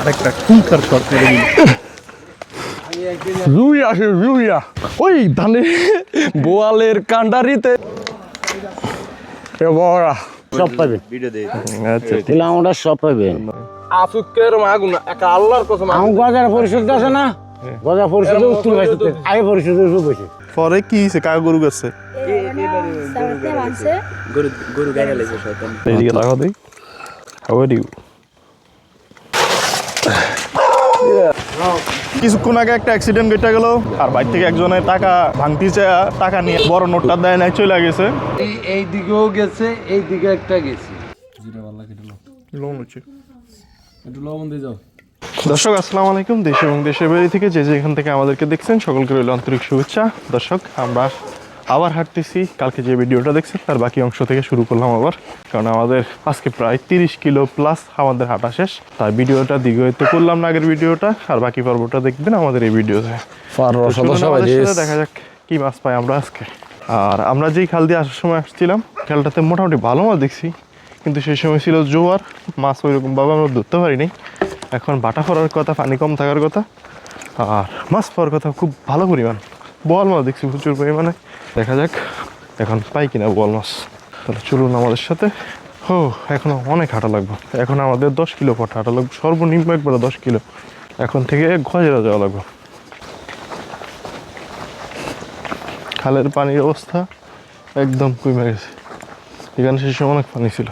আরেকটা কুঙ্কার শট মেরে দিল। রুই আসে রুইয়া ওই ধানে বোয়ালের কান্ডারিতে সব পাবেন আচ্ছা তাহলে আমরা সব পাবেন আসুকের মাগুন একা আল্লাহর কসম আমার গজার পরিষদ আছে না গজা পরিষদে উত্তর পাইছে আগে পরিষদের উপর পাইছে পরে কি হয়েছে কার গরু গেছে গরু গায়ে লাগছে শয়তান। এদিকে তাকাও দেই হাউ আর ইউ কিছুক্ষণ আগে একটা অ্যাক্সিডেন্ট ঘটে গেল আর বাইর থেকে একজনের টাকা ভাঙতি চায় টাকা নিয়ে বড় নোটটা দেয় নাই চলে গেছে। এই দিকেও গেছে, এই দিকে একটা গেছে। একটু লবণ দিয়ে যাও। দর্শক আসসালামু আলাইকুম, দেশ এবং দেশের বাইরে থেকে যে যেখান থেকে আমাদেরকে দেখছেন সকলকে রইল আন্তরিক শুভেচ্ছা। দর্শক আমরা আবার হাঁটতেছি, কালকে যে ভিডিওটা দেখছেন তার বাকি অংশ থেকে শুরু করলাম আবার, কারণ আমাদের আজকে প্রায় 30 কিলো প্লাস আমাদের হাঁটা শেষ। তাই ভিডিওটা দীর্ঘায়িত করলাম না আগের ভিডিওটা, আর বাকি পর্বটা দেখবেন আমাদের এই ভিডিওতে। দেখা যাক কি মাছ পাই আমরা আজকে। আর আমরা যেই খাল দিয়ে আসার সময় আসছিলাম খালটাতে মোটামুটি ভালো মাছ দেখছি, কিন্তু সেই সময় ছিল জোয়ার, মাছ ওইরকমভাবে আমরা ধরতে পারিনি। এখন বাটা পড়ার কথা, পানি কম থাকার কথা, আর মাছ পাওয়ার কথা খুব ভালো পরিমাণ। বোয়াল মাছ দেখছি প্রচুর পরিমাণে, দেখা যাক এখন পাই কিনা বোয়াল মাছ। তাহলে চলুন আমাদের সাথে। এখনো অনেক হাঁটা লাগবে, এখন আমাদের 10 কিলো পথ হাঁটা লাগবে, সর্বনিম্ন একবারে 10 কিলো। এখন থেকে গজেরা যাওয়া লাগবে। খালের পানির অবস্থা একদম কমে গেছে, এখানে সেই সময় অনেক পানি ছিল।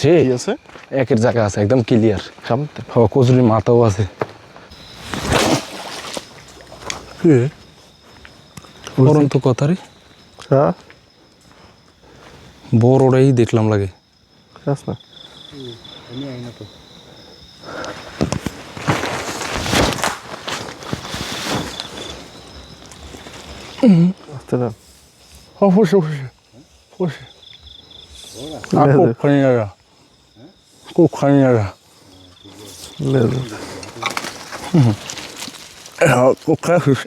ঠিক আছে, একের জায়গা আছে একদম ক্লিয়ার, সামনে কচুরি মাথাও আছে। পরন্ত কথা রে, হ্যাঁ বড়টাই দেখলাম লাগে। খাস না আস্তে না, বসে বসে বসে খুব খানি যারা, খুব খানি যারা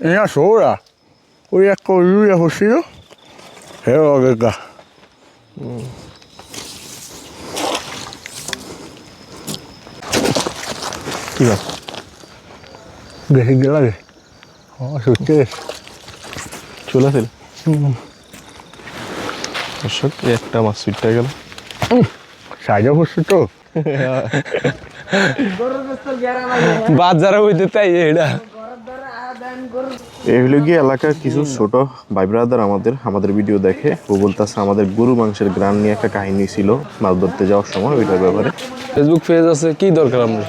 এনে সোরা ওই এক ইউরিয়া হচ্ছিল হে আগেকা কি মাছ? বেশি লাগে সত্যি চলে আসেন দর্শক, এই একটা মাছ সুইটটা গেল। সাজা হচ্ছে তো বাজারে হইতে তাই এটা। এই হলো গিয়ে এলাকার কিছু ছোট ভাই ব্রাদার আমাদের ভিডিও দেখে, ও বলতেছে আমাদের গরু মাংসের গ্রান নিয়ে একটা কাহিনী ছিল মাছ ধরতে যাওয়ার সময়, ওইটার ব্যাপারে। ফেসবুক পেজ আছে, কি দরকার আমরা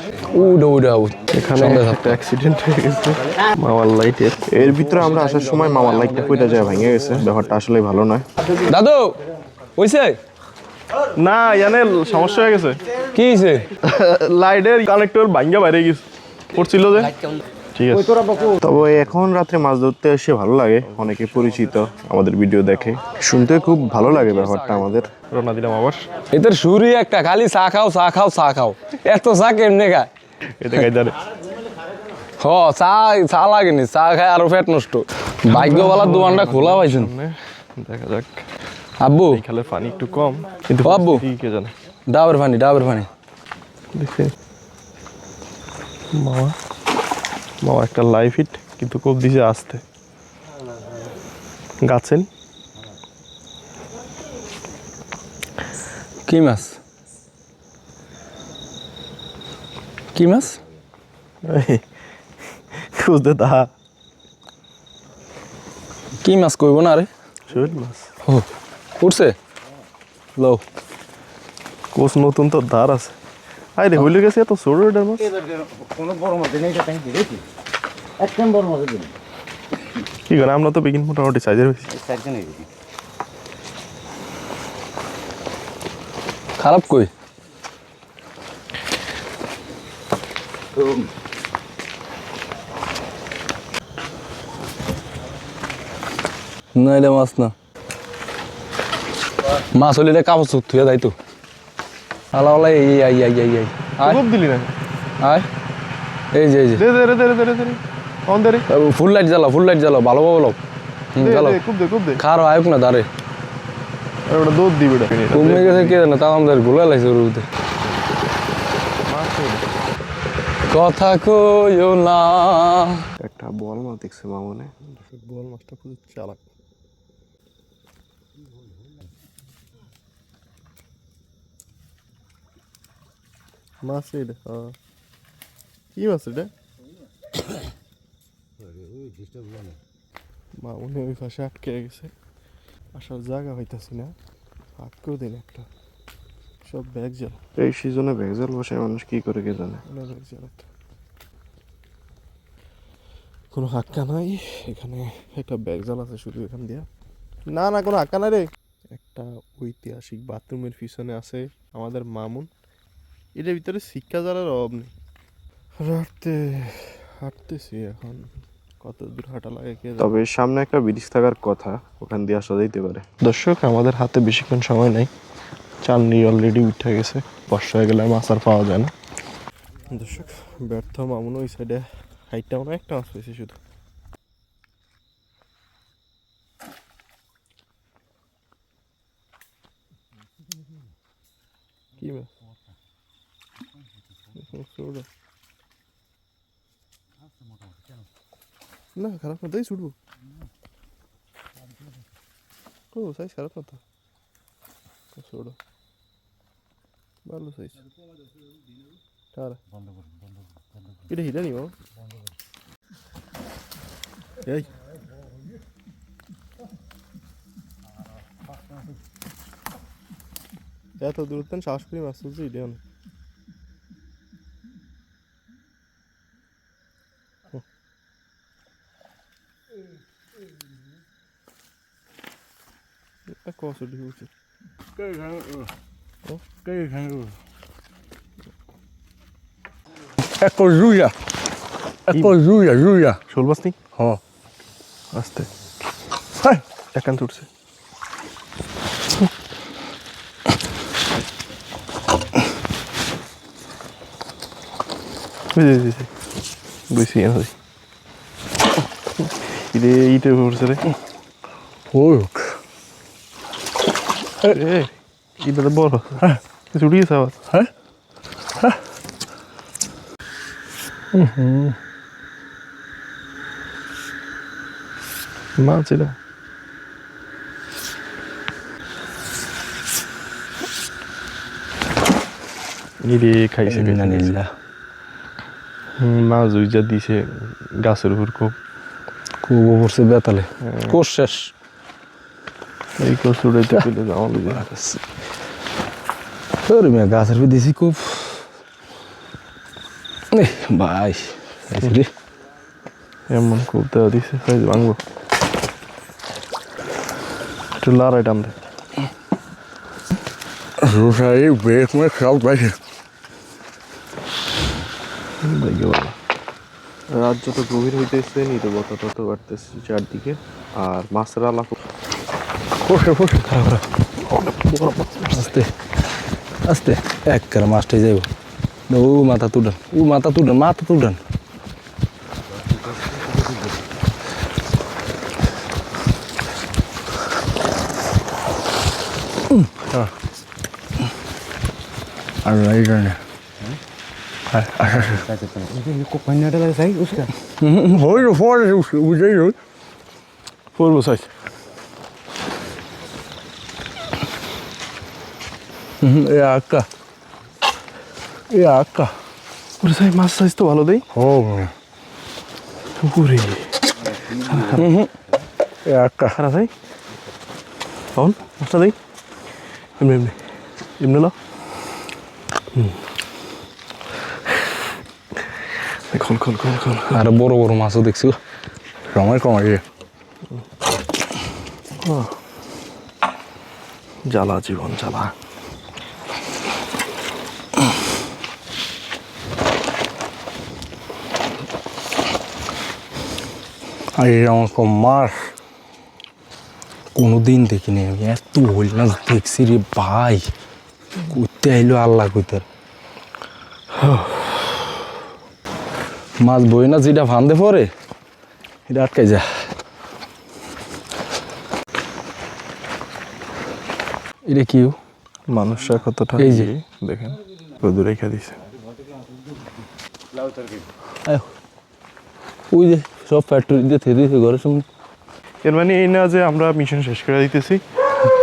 এখানে একটা অ্যাক্সিডেন্ট হয়ে গেছে মামার লাইটের, এর ভিতরে আমরা আসার সময় মামার লাইটটা কইটা যায় ভেঙে গেছে, ব্যাপারটা আসলে ভালো নয়। দাদু হইছে না ইয়ানে সমস্যা হয়ে গেছে, কি হইছে? লাইটের কানেক্টর ভাঙা বাইরে গেছে, পড়ছিল যে। ঠিক আছে, তবে এখন রাত্রে মাছ ধরতে এসে ভালো লাগে, অনেকে পরিচিত আমাদের ভিডিও দেখে, শুনতে খুব ভালো লাগে ব্যাপারটা আমাদের। রওনা দিলাম আবার, এদের শুরুই একটা, খালি চা খাও চা খাও চা খাও, এত চা কেমনে খায়? এটা গাইদারে চা চা লাগেনি, চা খায় আরো পেট নষ্ট। ভাগ্যওয়ালার দোকানটা খোলা পাইছেন। দেখা যাক। আব্বু এই খালের পানি একটু কম, কিন্তু আব্বু কে জানে। ডাবের পানি ডাবের পানি দেখে মামা মামা একটা লাইফ হিট, কিন্তু খুব দিছে আসতে গাছেন। কি মাছ? কি মাছ? খুঁজতে তা কি মাছ কইব না রে? শৈল মাছ উঠছে লো কোচ নতুন তো ধার আছে। আরে হইলে গেছে এত ছোট এটার মাছ। কোনো বড় মাছ নেই, এটা ট্যাঙ্কি দেখি একদম বড় মাছ দিন কি করে, আমরা তো বেগিন মোটামুটি সাইজের হয়েছি। সাইকেল নেই দেখি খারাপ কই? না এটা মাছ না, মাছ হলে এটা কাপড় চোখ থুয়ে যাই তো। আলা আলা এই আই আই আই আই আয় খুব দিলি না, আয় এই যে এই যে দে দে দে দে দে দে অন দে রে, ফুল লাইট জ্বালাও, ফুল লাইট জ্বালাও, ভালো ভালো জ্বালাও। খুব দে খুব দে, খারো আয়ুক না দাঁড়ে আর ওটা দুধ দিবি এটা। কমে গেছে কে জানে, তা আমাদের গোলা লাগছে ওর ভিতরে। মাছ কথা কইও না। একটা বল মাছ দেখছে মামনে, বল মাছটা খুব চালাক। মাছ এটা কি মাছ এটা? মামনে ওই পাশে আটকে গেছে, আসার জায়গা হইতাছি না, আটকেও দিন একটা। সব ব্যাগ জাল, এই সিজনে ব্যাগ জাল বসে মানুষ কি করে কে জানে। ব্যাগ জাল একটা, কোনো হাক্কা নাই এখানে, একটা ব্যাগ জাল আছে শুধু এখান দিয়া। না না কোনো হাক্কা নাই রে। একটা ঐতিহাসিক বাথরুমের পিছনে আছে আমাদের মামুন, এটার ভিতরে শিক্ষা জালের অভাব নেই। হাঁটতেছি এখন, কত দূর হাঁটা লাগে কে, তবে সামনে একটা ব্রিজ থাকার কথা, ওখান দিয়ে আসা যাইতে পারে। দর্শক আমাদের হাতে বেশিক্ষণ সময় নাই, চাঁদনি অলরেডি উঠে গেছে, বর্ষা হয়ে গেলে মাছ আর পাওয়া যায় না। দর্শক ব্যর্থ মামুন ওই সাইডে হাইটটা মনে একটা মাছ পেয়েছে শুধু। কি মাছ? না খারাপ না, তাই ছুটবো। ও সাইজ খারাপ না তো, ছোট ভালো সাইজ। এটা হিটা নি বাবা, এই এত দূরত্ব শ্বাস করি মাছ তুলছে, এটা অনেক। কষ্ট উঠছে জুইয়া শোল মাছ নি। হ আস্তে একান্ত উঠছে। বুঝছি ইটে উঠছে রে, ইটা তো বড়। হ্যাঁ ছুটি গেছে আবার। হ্যাঁ মাছ এটা খাইছে মাছ উইজা দিছে গাছের উপর, খুব খুব পড়ছে বেতালে, কোষ শেষ। এই কষ্ট উড়াইতে পেলে আমার গাছের উপর দিছি খুব ভাই এমন খুব দেওয়া দিছে, সাইজ ভাঙবো। একটু লড়াই টান দে, রাত যত গভীর হইতেছে নীরবতা তত বাড়তেছে চারদিকে, আর মাছের আলা আস্তে আস্তে এক করে মাছটাই যাইব। ও মাথা তুলেন, মাথা তুলেন। আর এই জন্য পড়বো সাইজ। ওরে সাইজ মাছ সাইজ তো ভালো দেই। ওরে খারাপ ভাই, তখন মাছটা দেই এমনি এমনি এমনি লো। খোল খোল খোল খোল। আরো বড় বড় মাছও দেখছি, সময় কমাই জ্বালা জীবন জ্বালা। এরকম কম মাছ কোনোদিন দেখিনি আমি, এত হইল না দেখছি রে ভাই। করতে আইলো আল্লাহ কইতার মাছ বই না, যেটা ফান্দে পরে এটা আটকে যা। এটা কি মানুষরা কতটা, এই যে দেখেন রোদে রেখে দিছে। আয়ো। ওই যে সব ফ্যাক্টরি দিয়ে থেরে দিয়েছে ঘরের সামনে। এর মানে এই না যে আমরা মিশন শেষ করে দিতেছি,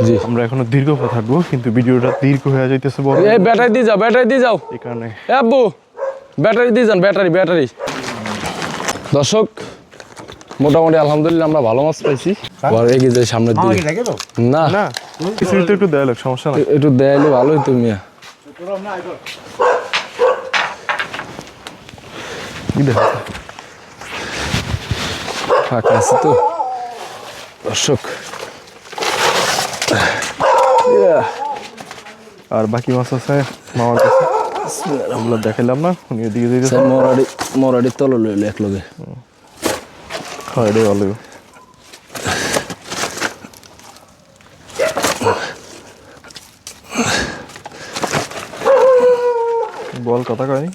জি আমরা এখনো দীর্ঘ পথ থাকবো, কিন্তু ভিডিওটা দীর্ঘ হয়ে যাইতেছে বড়, এই ব্যাটারি দিয়ে যাও, ব্যাটারি দিয়ে যাও। এই কারণে। এ আব্বু ব্যাটারি দিয়ে যান, ব্যাটারি ব্যাটারি। দর্শক মোটামুটি আলহামদুলিল্লাহ আমরা ভালো মাছ পাইছি। আর এগিয়ে যাই সামনের মামা দিকে। কি থাকে তো না না কিছু তো একটু দেওয়া লোক, সমস্যা নাই। একটু দেয়ালে ভালো হইতো মিয়া। কি দেখা ফাঁকা আছে তো দর্শক। আর বাকি মাছ আছে মামার কাছে, আমরা দেখাইলাম না, উনি এদিকে দিতে মরাড়ি তল লইলো এক লগে। হয় এটাই ভালো। বল কথা কয়নি,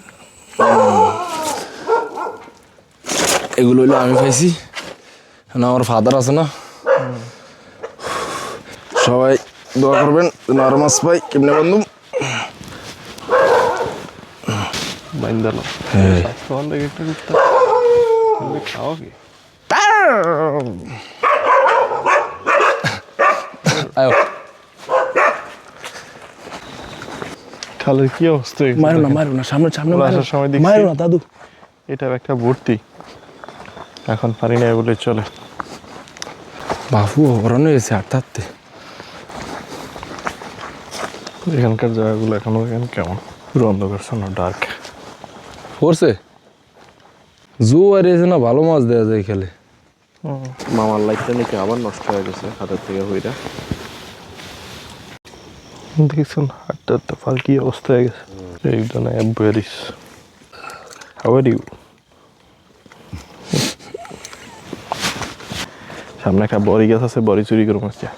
এগুলো হইলো আমি পাইছি, না আমার ফাদার আছে না, সবাই দোয়া করবেন যেন আরো মাছ পাই। কেমনে বন্ধু? বাইন্দালো হ্যাঁ তখন দেখে একটু কুত্তা খাওয়া কি আয়ো। খালের কি অবস্থা হয়েছে মারো না দেখেন। মারো না, সামনে সামনে আমরা মারো। আসার সময় দেখছি। মারো না দাদু। এটা একটা ভর্তি, এখন পারি না বলে চলে। বাবু অরণ্য হয়েছে হাঁটতে হাঁটতে। এখানকার জায়গাগুলো এখনো এখানে কেমন পুরো অন্ধকার, ডার্ক। পড়ছে জু আর এসে না, ভালো মাছ দেওয়া যায় খেলে। মামার লাইটটা নাকি আবার নষ্ট হয়ে গেছে হাতের থেকে হইরা। দেখছেন হাঁটতে হাঁটতে ফালকি অবস্থা হয়ে গেছে। একজন অ্যাবুয়ারিস, হাউ আর ইউ? সামনে একটা বড়ি গাছ আছে, বড়ি চুরি করে মারছে।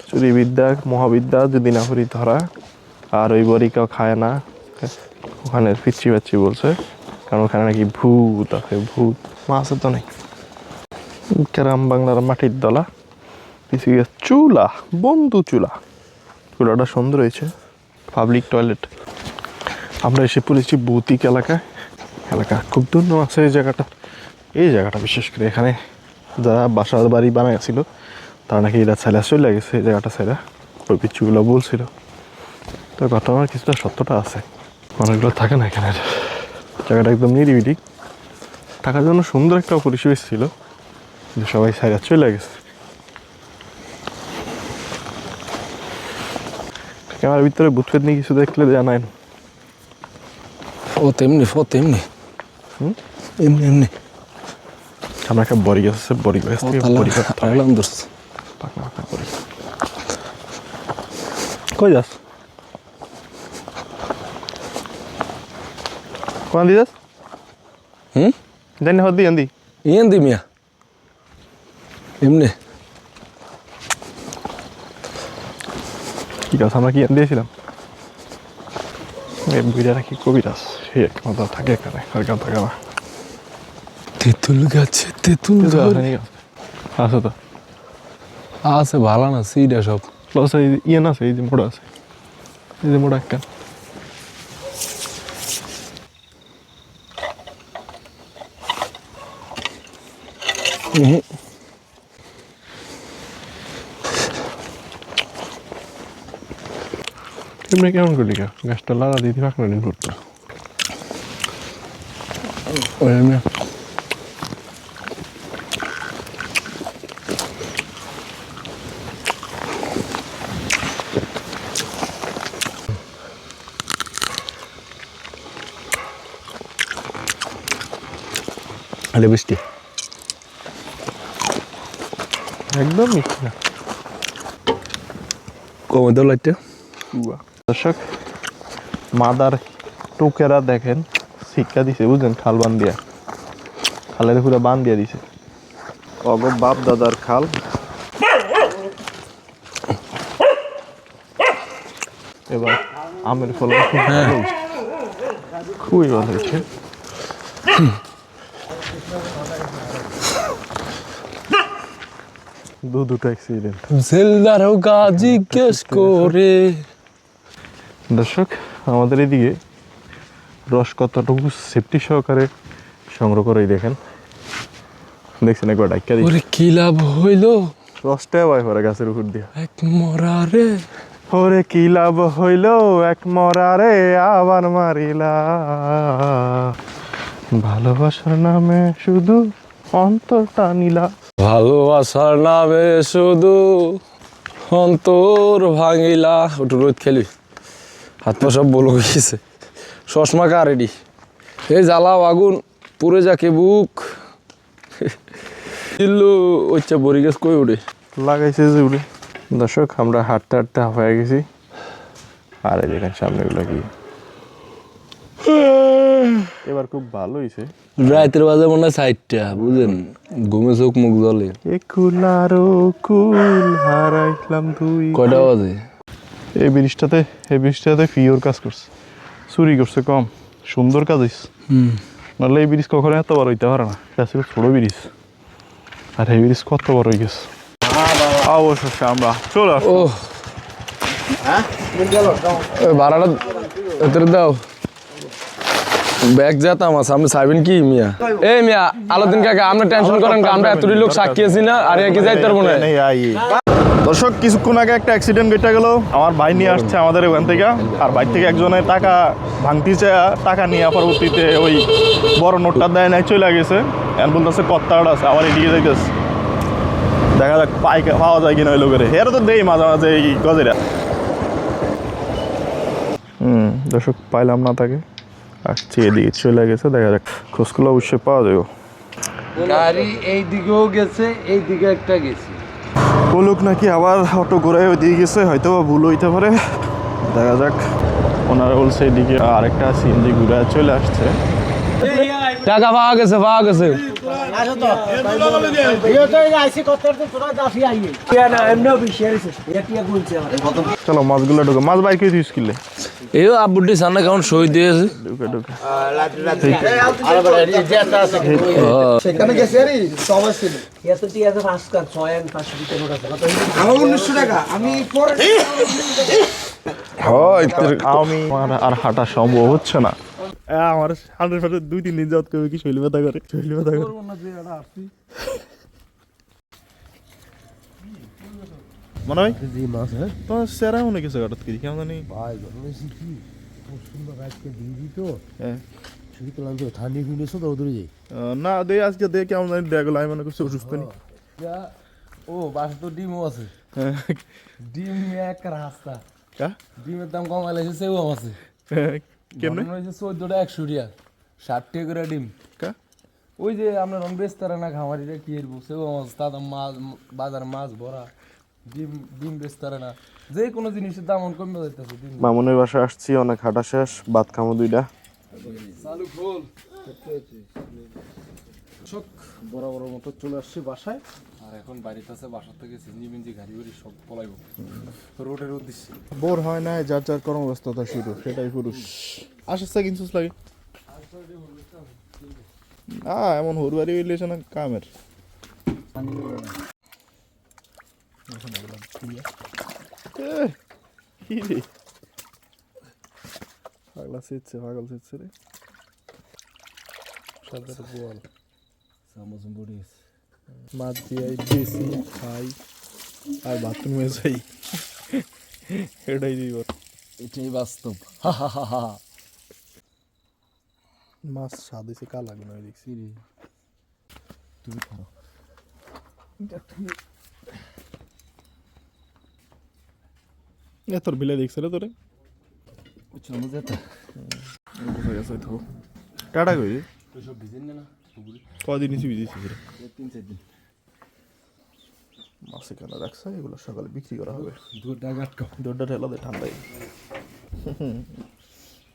চুরি বিদ্যা মহাবিদ্যা, যদি না করি ধরা। আর ওই বড়ি কেউ খায় না, ওখানে পিচ্ছি পাচ্ছি বলছে, কারণ ওখানে নাকি ভূত আছে, ভূত। মাছ তো নেই। গ্রাম বাংলার মাটির দলা, পিছিয়ে চুলা, বন্ধু চুলা। চুলাটা সুন্দর হয়েছে, পাবলিক টয়লেট। আমরা এসে পড়েছি ভৌতিক এলাকায়। এলাকা খুব ধন্য আছে এই জায়গাটা। এই জায়গাটা বিশেষ করে এখানে যারা বাসা বাড়ি বানাইছিল তারা নাকি এরা ছেলে চলে গেছে এই জায়গাটা ছেলে, ওই পিচ্ছুগুলো বলছিল। তো ঘটনার কিছুটা সত্যটা আছে, মানুষগুলো থাকে না এখানে। জায়গাটা একদম নিরিবিলি, থাকার জন্য সুন্দর একটা পরিবেশ ছিল, কিন্তু সবাই ছেলে চলে গেছে। ক্যামেরার ভিতরে ভূত পেতনি কিছু দেখলে জানায় না। ও তেমনি এমনি এমনি। আমরা একটা বড়ি গাছ আছে, বড়ি গাছ থেকে বড়ি গাছ আলাম ধরছে। পাকনা পাকনা বড়ি। কই যাস? কোন দি যাস? জানি হদি আন্দি। ইয়েন দি মিয়া এমনি। কি গাছ আমরা কি দিয়েছিলাম? এই বুড়িরা কি কবিরাজ, সে এক মতো থাকে এখানে, আর গান থাকে না। তেঁতুল গাছে তেঁতুল ধরে। আছে তো, আছে ভালো না সিডা সব। প্লাস এই ইয়ে না আছে, এই যে মোড়া আছে, এই যে মোড়া একটা। এমনি কেমন করলি গাছটা লাগা দিতে পাক না দিন করতো। ওই মিয়া আলে বৃষ্টি একদম মিষ্টি না। কমে দাও লাইটটা। দর্শক মাদার টুকেরা দেখেন শিক্ষা দিছে, বুঝলেন, খাল বান দিয়া, খালের পুরো বান দিয়া দিছে। অগ বাপ দাদার খাল। এবার আমের ফলন খুব ভালো হয়েছে, খুবই ভালো হয়েছে। দুটো অ্যাক্সিডেন্ট। জেলদারও গাজি কেস করে। দর্শক আমাদের এদিকে রস কতটুকু সেফটি সহকারে সংগ্রহ করেই দেখেন, দেখছেন একবার ডাক্কা দিই ওরে কি লাভ হইলো রসটা বাই পরে গাছের উপর দিয়ে। এক মরা রে, ওরে কি লাভ হইল এক মরারে আবার মারিলা, ভালোবাসার নামে শুধু অন্তরটা নিলা। ভালোবাসার নামে শুধু অন্তর ভাঙিলা। একটু রোদ খেলি, হাত পা সব বলো গেছে, চশমা কা রেডি। এই জ্বালাও আগুন পুড়ে যাকে বুক, দিল্লু ওইটা বড়ি গাছ কই উঠে লাগাইছে যে উড়ে। দর্শক আমরা হাঁটতে হাঁটতে হয়ে গেছি, আর এই দেখেন সামনেগুলো কি এবার খুব ভালো হয়েছে। রাতের বাজে মনে হয় 4টা, বুঝেন, ঘুমে চোখ মুখ জ্বলে। কুল আরো কুল হারাইলাম তুই। কয়টা বাজে? এই ব্রিজটাতে ফিওর কাজ করছে, চুরি করছে কম, সুন্দর কাজ হয়েছে। নাহলে এই ব্রিজ কখনো এত বড় হইতে পারে না, এটা ছিল ছোট ব্রিজ, আর এই ব্রিজ কত বড় হয়ে গেছে। অবশেষে আমরা চলে আসছি। ও ভাড়াটা এতে দাও, ব্যাগ যেতাম আছে, আপনি চাইবেন কি মিয়া? এই মিয়া আলাদিন কাকা, আপনি টেনশন করেন, আমরা এতটি লোক সাক্ষী আছি না, আর কি যাইতে পারবো না। দর্শক কিছুক্ষণ আগে একটা অ্যাক্সিডেন্ট ঘটে গেল, আমার ভাই নিয়ে আসছে আমাদের ওখান থেকে, আর ভাই থেকে একজনের টাকা ভাঙতিছে, টাকা নিয়ে পরবর্তীতে ওই বড় নোটটা দেয় নাই চলে গেছে, এখন বলতেছে কত্তাড় আছে, আবার এদিকে যাইতেছে, দেখা যাক পাওয়া যায় কিনা ওই লোকের। এরা তো দেই মাঝে মাঝে এই গজেরা। দর্শক পাইলাম না তাকে, আসছি এদিকে চলে গেছে, দেখা যাক খোঁজগুলো অবশ্যই পাওয়া যাবে। গাড়ি এই দিকেও গেছে, এই দিকে একটা গেছে। ও লোক নাকি আবার অটো ঘুরায় ওইদিকে গেছে, হয়তো বা ভুল হইতে পারে, দেখা যাক। ওনারা বলছে এদিকে আরেকটা সিএনজি ঘুরে চলে আসছে। টাকা পাওয়া গেছে, পাওয়া গেছে। চলো মাছগুলো ঢুকে, মাছ বাইক ইউজ করলে এই আব্বুটি সামনে কেমন সই দিয়েছে। ঢুকে ঢুকে সেখানে গেছে আরে সবাই ছিল আমার 1900 টাকা আমি পরে আমি আর হাঁটা সম্ভব হচ্ছে না। আমার 2-3 দিন যাওয়াত করবে কি শৈলী ব্যথা করে, শৈলী ব্যথা করে। মনে হয় তোমার সেরা মনে কিছু হঠাৎ করি কেমন জানি না দে আজকে দে কেমন জানি দেখলো, আমি মনে করছি অসুস্থ নি। ও বাসা তো ডিমও আছে, ডিম এক রাস্তা, ডিমের দাম কম লাগছে, সেও আছে কেমনে 14টা 100 টাকা, 60 টাকা করে ডিম। ওই যে আপনার বেচতারা না খামারিরা কি এরবো, সেও মাছ, তাদের মাছ বাজারে মাছ ভরা, ডিম বেচতারা না, যে কোনো জিনিসের দাম কমে যাইতেছে। মামুনের বাসা আসছি, অনেক হাঁটা শেষ, ভাত খামো 2টা। চালু খোল। বরাবর মতো চলে আসছি বাসায়, আর এখন বাড়িতে আছে, বাসার থেকে সিঞ্জি মিঞ্জি গাড়ি বাড়ি সব পলাইব রোডের উদ্দেশ্যে। বোর হয় না, যার যার কর্মব্যস্ততা শুরু, সেটাই পুরুষ। আসছে কিন্তু লাগে এমন হরবারি হইলে না কামের। পাগলা সেচ্ছে, পাগল সেচ্ছে রে। সাদার গোয়াল মাছ দিয়ে বেশি খাই আর বাথরুমে যাই, এটাই দিব, এটাই বাস্তব। মাছ স্বাদ হয়েছে কালা গুলো দেখছি। তুমি খাও তোর বিলে দেখছে রে তোরে টাটা কই কদিন ভিজেছি 3-4 দিন মাছ এখানে রাখছে, এগুলো সকালে বিক্রি করা হবে। দুধটা ঠেলাতে ঠান্ডায়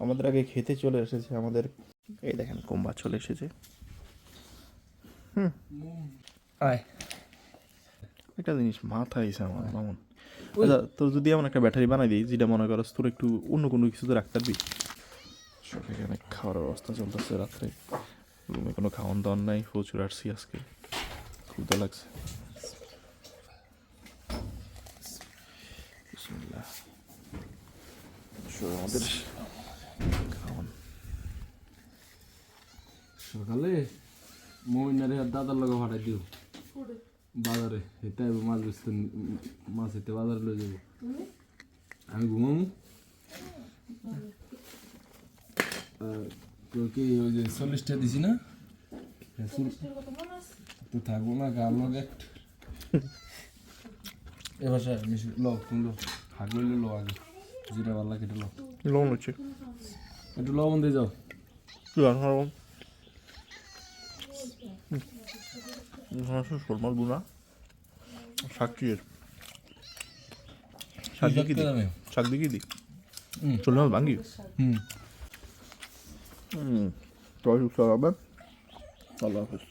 আমাদের আগে খেতে চলে এসেছে আমাদের, এই দেখেন কুম্বা চলে এসেছে। একটা জিনিস মাথায় এসে আমার মামুন, তোর যদি এমন একটা ব্যাটারি বানাই দিই যেটা মনে করস তোর একটু অন্য কোনো কিছুতে রাখতে পারবি। সব এখানে খাওয়ার ব্যবস্থা চলতেছে, রাত্রে রুমে কোনো খাওয়ান দাওয়ান নাই, প্রচুর আসছি আজকে, ক্ষুধা লাগছে। আমাদের খাওয়ান সকালে মমিনারে আর দাদার লগে ফাটাই দিও বাজারে হেতে মাছ বেচতে মাছ হেতে বাজারে লয়ে যাবো আমি ঘুমামু তোর কি ওই যে 40টা দিছি না তো থাকবো না গাল লগে এবার স্যার মিশি লো তুমি লো হাগ লইলে লো আগে জিরা বাল্লা কেটে লো লোন হচ্ছে একটু লবণ দিয়ে যাও শোলমাল বুনা শাক কি দামে শাক দিয়ে কি দি শোলমাল ভাঙ্গি হুম তো সুস্থ হবে আল্লাহ হাফেজ